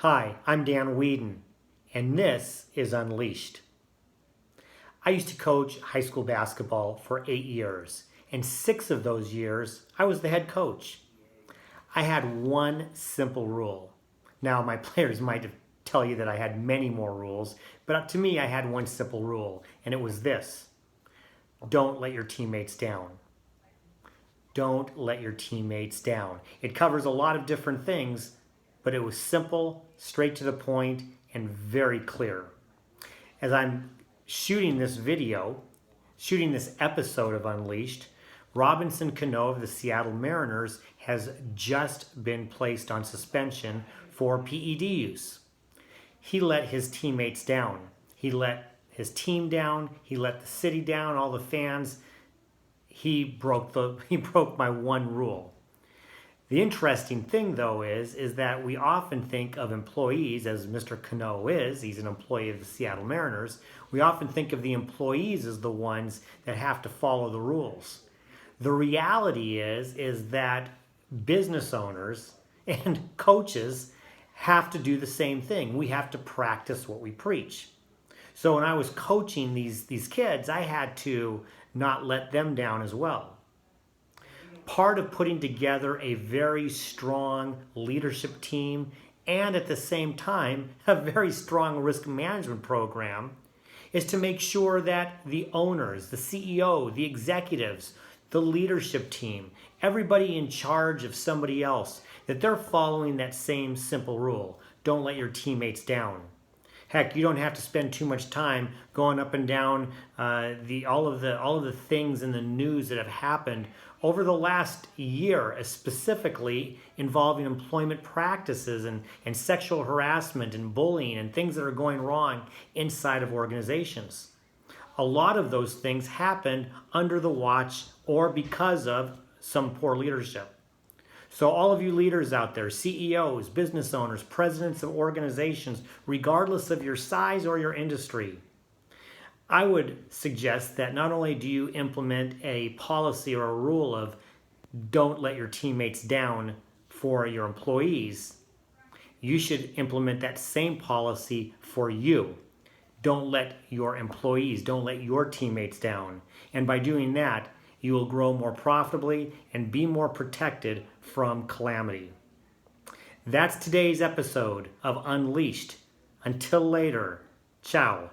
Hi, I'm Dan Weedin, and this is Unleashed. I used to coach high school basketball for 8 years, and 6 of those years I was the head coach. I had one simple rule. Now, my players might tell you that I had many more rules, but to me, I had one simple rule, and it was this: don't let your teammates down. Don't let your teammates down. It covers a lot of different things, but it was simple, straight to the point, and very clear. As I'm shooting this episode of Unleashed, Robinson Cano of the Seattle Mariners has just been placed on suspension for PED use. He let his teammates down. He let his team down. He let the city down, all the fans. He broke my one rule. The interesting thing, though, is that we often think of employees, as Mr. Cano is, he's an employee of the Seattle Mariners, we often think of the employees as the ones that have to follow the rules. The reality is that business owners and coaches have to do the same thing. We have to practice what we preach. So when I was coaching these kids, I had to not let them down as well. Part of putting together a very strong leadership team and at the same time a very strong risk management program is to make sure that the owners, the CEO, the executives, the leadership team, everybody in charge of somebody else, that they're following that same simple rule. Don't let your teammates down. Heck, you don't have to spend too much time going up and down all of the things in the news that have happened over the last year, specifically involving employment practices and sexual harassment and bullying and things that are going wrong inside of organizations. A lot of those things happened under the watch or because of some poor leadership. So all of you leaders out there, CEOs, business owners, presidents of organizations, regardless of your size or your industry, I would suggest that not only do you implement a policy or a rule of don't let your teammates down for your employees, you should implement that same policy for you. Don't let your employees, don't let your teammates down. And by doing that, you will grow more profitably and be more protected from calamity. That's today's episode of Unleashed. Until later, ciao.